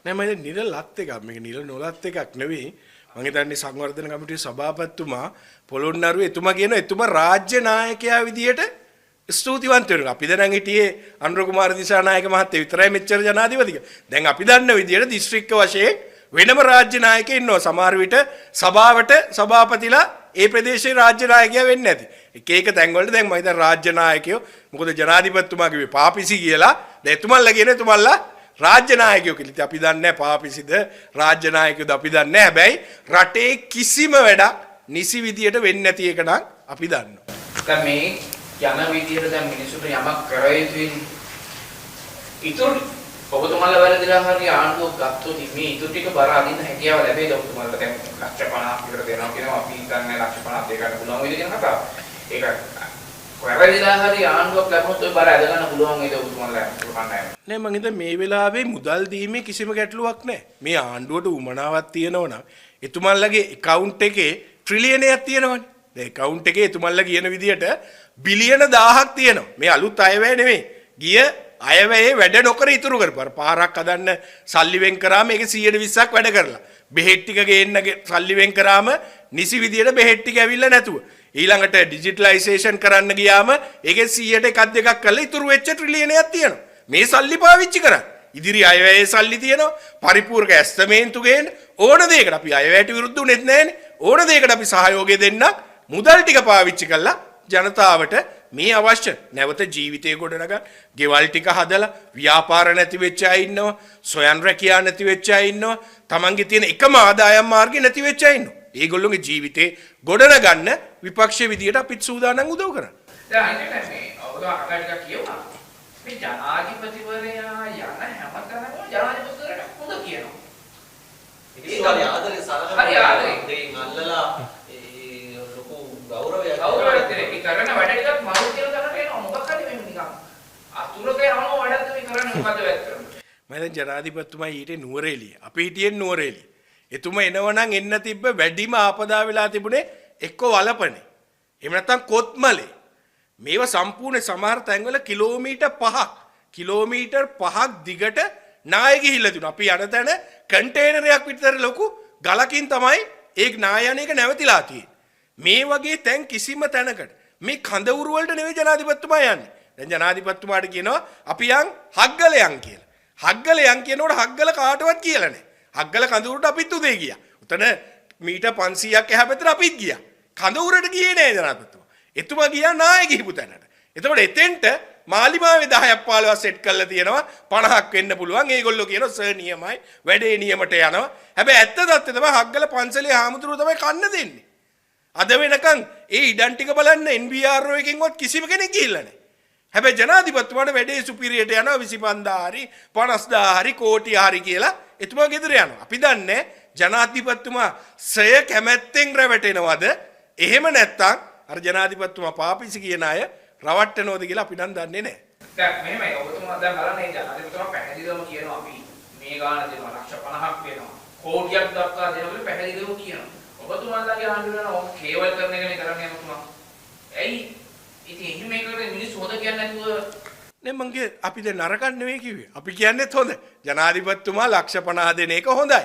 නෑ මම නිල ලත් එකක් මේක නිල නොලත් එකක් නෙවෙයි මම හිතන්නේ සංවර්ධන කමිටුවේ සභාපතිතුමා පොළොන්නරුව එතුමා කියන එතුමා රාජ්‍ය නායකයා විදියට ස්තුතිවන්ත වෙනවා. අපි දැන් හිටියේ අනුර කුමාර දිසානායක මහත්තයා විතරයි මෙච්චර ජනාධිපතික. දැන් අපි දන්න විදියට දිස්ත්‍රික්ක වශයෙන් වෙනම රාජ්‍ය නායකයෙක් ඉන්නවා. සමහර විට සභාවට සභාපතිලා ඒ ප්‍රදේශයේ රාජ්‍ය නායකයා වෙන්නේ නැති. එක තැන්වලට දැන් මම හිතන්නේ රාජ්‍ය නායකයෝ මොකද ජනාධිපතිතුමා කිව්වේ පාපිසි කියලා. දැන් එතුමන්ලා කියන එතුමන්ලා රාජ්‍ය නායකයෝ කියලා. ඉතින් අපි දන්නේ නැහැ පාපිසිද රාජ්‍ය නායකයෝද අපි දන්නේ නැහැ. හැබැයි රටේ කිසිම වැඩක් නිසි විදියට වෙන්නේ නැති එක නම් අපි දන්නවා. දැන් මේ යන විදියට දැන් මිනිසුන්ට යමක් කර යුතුයි. ඊටු ඔබතුමාලා වැරදිලා හරි ආණ්ඩුව ගත්තොත් මේ ඊටු ටික බර අදින්න හැකියාව ලැබෙයිද ඔබතුමාලට? දැන් ලක්ෂ 50ක් විතර දෙනවා කියනවා අපි හිතන්නේ ලක්ෂ 50ක් දෙකට පුළුවන් වේද කියන කතාව. ඒක වැරදිලා හරි ආණ්ඩුවක් ලැබුණොත් ඔය බර අද ගන්න පුළුවන් වේද ඔබතුමාලා කන්නේ? නෑ මම හිතන්නේ මේ වෙලාවේ මුදල් දීමේ කිසිම ගැටලුවක් නැහැ. මේ ආණ්ඩුවට උමනාවක් තියෙනවා නම් එතුමන්ලගේ account එකේ ට්‍රිලියනයක් තියෙනවනේ. දැන් account එකේ එතුමන්ලා කියන විදියට බිලියන 1000ක් තියෙනවා. මේ අලුත් අයවැය නෙමෙයි. ගිය අයවැයේ වැඩ නොකර ඉතුරු කරපුවා. පාරක් හදන්න සල්ලි වෙන් කරාම ඒක 120ක් වැඩ කරලා. බෙහෙත් ටික ගේන්න සල්ලි වෙන් කරාම නිසි විදියට බෙහෙත් ටික ඇවිල්ලා නැතුව. ඊළඟට ඩිජිටලයිසේෂන් කරන්න ගියාම ඒකේ 100ට එකක් දෙකක් කරලා ඉතුරු වෙච්ච ට්‍රිලියනයක් තියෙනවා. මේ සල්ලි පාවිච්චි කරන්න. ඉදිරි අයවැයේ සල්ලි තියෙනවා. පරිපූර්ණ ඇස්තමේන්තු ගේන්න ඕන දෙයකට අපි අයවැයට විරුද්ධ උනේත් නැහැනේ. ඕන දෙයකට අපි සහයෝගය දෙන්න මුදල් ටික පාවිච්චි කළා ජනතාවට මේ අවශ්‍ය නැවත ජීවිතය ගොඩනගන්න ගෙවල් ටික හදලා ව්‍යාපාර නැති වෙච්ච අය ඉන්නවා සොයන් රැකියාව නැති වෙච්ච අය ඉන්නවා තමන්ගේ තියෙන එකම ආදායම් මාර්ගේ නැති වෙච්ච අය ඉන්නවා ඒගොල්ලෝගේ ජීවිතේ ගොඩනගන්න විපක්ෂයේ විදියට අපිත් සූදානම් උදව් කරන්න. දැන් අනිත් මේ ඔබතුමා අකඩියක් කියුණා. මේ ජනාධිපතිවරයා යන හැමතැනම ජනාධිපතිවරයාට හොඳ කියනවා. ඒක හරි ආදරේ සලකනවා. හරි ආදරේ. දෙයින් අල්ලලා ගෞරවයක් ඒ කරන වැඩ ටිකක් මරු කියලා කරන්න එනවා මොකක් හරි මේ නිකන් අතුරක යනවා වැඩක් මේ කරන්නේ මොකද වැත් කරන්නේ මම දැන් ජනාධිපතිතුමා ඊටේ නුවරඑළිය අපි හිටියේ නුවරඑළිය එතුමා එනවනම් එන්න තිබ්බ වැඩිම ආපදා වෙලා තිබුණේ එක්ක වලපනේ එහෙම නැත්නම් කොත්මලේ මේව සම්පූර්ණ සමහර තැන්වල කිලෝමීටර් 5ක් දිගට නාය ගිහිල්ලා තිබුණා අපි යන තැන කන්ටේනරයක් විතර ලොකු ගලකින් තමයි ඒ නායන එක නැවතිලා තියෙන්නේ මේ වගේ තැන් කිසිම තැනකට මේ කඳවුරු වලට නෙවෙයි ජනාධිපතිතුමා යන්නේ. දැන් ජනාධිපතිතුමාට කියනවා අපි යන් හග්ගල යන් කියලා. හග්ගල යන් කියනකොට හග්ගල කාටවත් කියලා නැහැ. හග්ගල කඳවුරට අපිත් උදේ ගියා. උතන මීටර් 500ක් එහා පැත්තට අපිත් ගියා. කඳවුරට ගියේ නැහැ ජනාධිපතිතුමා. එතුමා ගියා නාය ගිහපු තැනට. එතකොට එතෙන්ට මාලිමාවේ 10ක් 15ක් සෙට් කරලා තියෙනවා 50ක් වෙන්න පුළුවන්. ඒගොල්ලෝ කියනවා සර් නියමයි. වැඩේ නියමට යනවා. හැබැයි ඇත්ත දත්තේ තමයි හග්ගල පන්සලේ හාමුදුරුවෝ තමයි කන්න දෙන්නේ. අද වෙනකන් ඒ ඉඩම් ටික බලන්න NBRO එකෙන්වත් කිසිම කෙනෙක් ගිහිල්ලා නැහැ. හැබැයි ජනාධිපතිතුමාට වැඩේ සුපිරියට යනවා 25000 හරි 50000 හරි කෝටි හරි කියලා එතුමා ගෙදර යනවා. අපි දන්නේ ජනාධිපතිතුමා සය කැමැත්තෙන් රැවටෙනවද? එහෙම නැත්නම් අර ජනාධිපතිතුමා පාපිසි කියන අය රවට්ටනවද කියලා අපි නම් දන්නේ නැහැ. දැන් මෙහෙමයි ඔබතුමා දැන් බලන්නේ ජනාධිපතිතුමා පැහැදිලිවම කියනවා අපි මේ ගාන දෙනවා ලක්ෂ 50ක් වෙනවා. කෝටියක් දක්වා දෙනවා පැහැදිලිවම කියනවා. ඔබතුමාලාගේ ආණ්ඩුවන ඔක් කේවල් කරන එකනේ කරන්නේ ඔබතුමා. ඇයි ඉතින් එහෙම එකකට මිනිස්සු හොද කියන්නේ නැතුව නේ මංගේ අපි දැන් නරකක් නෙවෙයි කිව්වේ. අපි කියන්නේත් හොඳ. ජනාධිපතිතුමා ලක්ෂ 50 දෙන එක හොඳයි.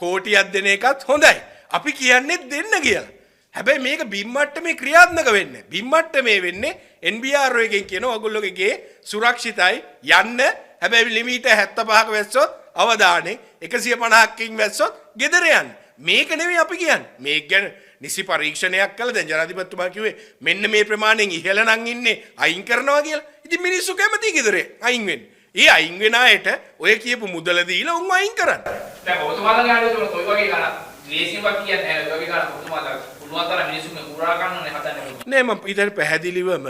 කෝටියක් දෙන එකත් හොඳයි. අපි කියන්නේ දෙන්න කියලා. හැබැයි මේක බිම්මට්ටමේ ක්‍රියාත්මක වෙන්නේ. බිම්මට්ටමේ වෙන්නේ NBRO එකෙන් කියන ඔයගොල්ලෝගේ ගේ සුරක්ෂිතයි යන්න. හැබැයි ලිමිට 75ක වැස්සොත් අවදානෙන් 150කින් වැස්සොත් ගෙදර යන්න. මේක නෙවෙයි අපි කියන්නේ. මේක ගැන නිසි පරීක්ෂණයක් කළා. දැන් ජනාධිපතිතුමා කිව්වේ මෙන්න මේ ප්‍රමාණයෙන් ඉහළ නම් ඉන්නේ අයින් කරනවා කියලා. ඉතින් මිනිස්සු කැමති ගෙදර අයින් වෙන්න. ඒ අයින් වෙන අයට ඔය කියපු මුදල දීලා උන් අයින් කරන්න. දැන් ඔබතුමාලගේ ආණ්ඩුවේ කොයි වගේ ගණන් ද්වේෂීමක් කියන්නේ නැහැ. ඔය වගේ ගණන් ඔබතුමාලා පුළුවන් තරම් මිනිස්සුන්ගේ උරා ගන්නනේ හදන්නේ. නෑ මම ඊට පැහැදිලිවම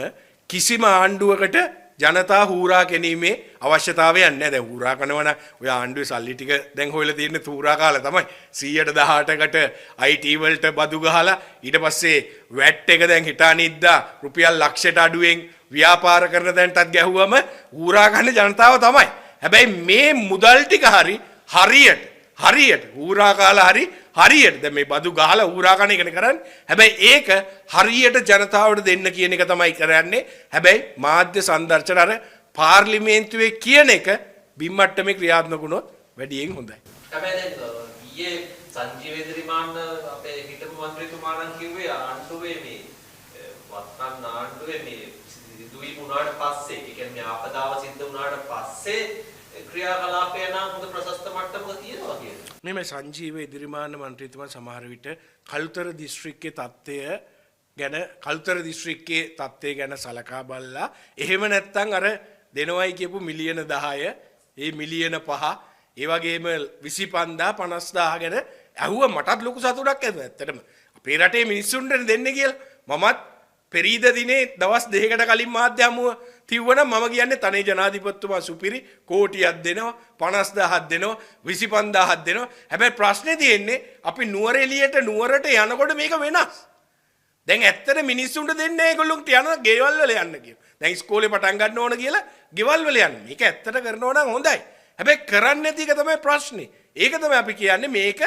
කිසිම ආණ්ඩුවකට ජනතා හූරා ගැනීමේ අවශ්‍යතාවයක් නැහැ. දැන් හූරා කරනවනම් ඔය ආණ්ඩුවේ සල්ලි ටික දැන් හොයලා තියෙන්නේ හූරා කාලා තමයි. 118කට IT වලට බදු ගහලා ඊට පස්සේ වැට් එක දැන් හිටානිද්දා රුපියල් ලක්ෂයට අඩුවෙන් ව්‍යාපාර කරන තැනටත් ගැහුවම හූරා ගන්න ජනතාව තමයි. හැබැයි මේ මුදල් ටික හරියට හූරා කාලා හරියට දැන් මේ බදු ගහලා හූරා කන එකනේ කරන්නේ. හැබැයි ඒක හරියට ජනතාවට දෙන්න කියන එක තමයි කරන්නේ. හැබැයි මාධ්‍ය සංදර්ශන අර පාර්ලිමේන්තුවේ කියන එක බිම්මට්ටමේ ක්‍රියාත්මක වුණොත් වැඩියෙන් හොඳයි. හැබැයි දැන් ඊයේ සංජීව ඉදිරිමාන්න අපේ හිටපු මන්ත්‍රීතුමා නම් කිව්වේ ආණ්ඩුවේ මේ වත්මන් ආණ්ඩුවේ මේ දුයි වුණාට පස්සේ, ඒ කියන්නේ ආපදාව සිද්ධ වුණාට පස්සේ ක්‍රියාකලාපය නම් හොඳ ප්‍රශස්ත මට්ටමක තියෙනවා කියලා. මේ සංජීව ඉදිරිමාන්න මන්ත්‍රීතුමා සමහර විට කළුතර දිස්ත්‍රික්කයේ තත්ත්වය ගැන කළුතර දිස්ත්‍රික්කයේ තත්ත්වය ගැන සලකා බලලා එහෙම නැත්නම් අර දෙනවයි කියපු මිලියන 10 ඒ මිලියන 5 ඒ වගේම 25000 50000 ගැන ඇහුවා මටත් ලොකු සතුටක් ඇතුව ඇත්තටම අපේ රටේ මිනිස්සුන්ට දෙන්න කියලා මමත් පෙරීද දිනේ දවස් දෙකකට කලින් මාධ්‍ය හමුව තිව්වනම් මම කියන්නේ තනේ ජනාධිපතිතුමා සුපිරි කෝටියක් දෙනවා 50000ක් දෙනවා 25000ක් දෙනවා හැබැයි ප්‍රශ්නේ තියෙන්නේ අපි නුවරට යනකොට මේක වෙනස් දැන් ඇත්තට මිනිස්සුන්ට දෙන්නේ ඒගොල්ලොන්ට යන ගෙවල් වල යන්න කියලා. දැන් ඉස්කෝලේ පටන් ගන්න ඕන කියලා ගෙවල් වල යන්න. මේක ඇත්තට කරනවා නම් හොඳයි. හැබැයි කරන්නේ නැති එක තමයි ප්‍රශ්නේ. ඒක තමයි අපි කියන්නේ මේක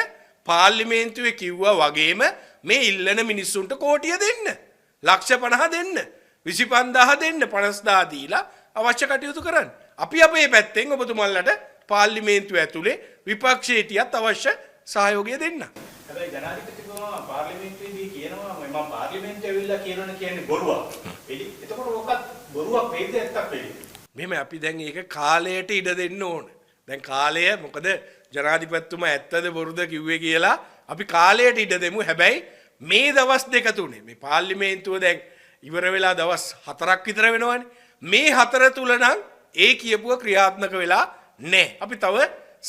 පාර්ලිමේන්තුවේ කිව්වා වගේම මේ ඉල්ලන මිනිස්සුන්ට කෝටිය දෙන්න. ලක්ෂ 50 දෙන්න. 25000 දෙන්න 50000 දීලා අවශ්‍ය කටයුතු කරන්න. අපි අපේ පැත්තෙන් ඔබතුමන්ලට පාර්ලිමේන්තුව ඇතුලේ විපක්ෂයේටියත් අවශ්‍ය සහයෝගය දෙන්න. හැබැයි ජනාධිපතිතුමා පාර්ලිමේන්තුවේදී කියනවා මම පාර්ලිමේන්තුවේ ඇවිල්ලා කියනවනේ කියන්නේ බොරුවක්. එතකොට ඕකත් බොරුවක් වේද ඇත්තක් වෙන්නේ. මෙහෙම අපි දැන් ඒක කාලයට ඉඩ දෙන්න ඕන. දැන් කාලය මොකද ජනාධිපතිතුමා ඇත්තද බොරුද කිව්වේ කියලා අපි කාලයට ඉඩ දෙමු. හැබැයි මේ දවස් දෙක තුනේ මේ පාර්ලිමේන්තුව දැන් ඉවර වෙලා දවස් 4ක් විතර වෙනවනේ. මේ 4 තුල නම් ඒ කියපුව ක්‍රියාත්මක වෙලා නැහැ. අපි තව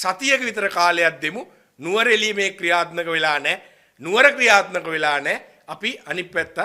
සතියක විතර කාලයක් දෙමු. නුවර එළිය මේ ක්‍රියාත්මක වෙලා නැහැ. නුවර ක්‍රියාත්මක වෙලා නැහැ. අපි අනිත් පැත්ත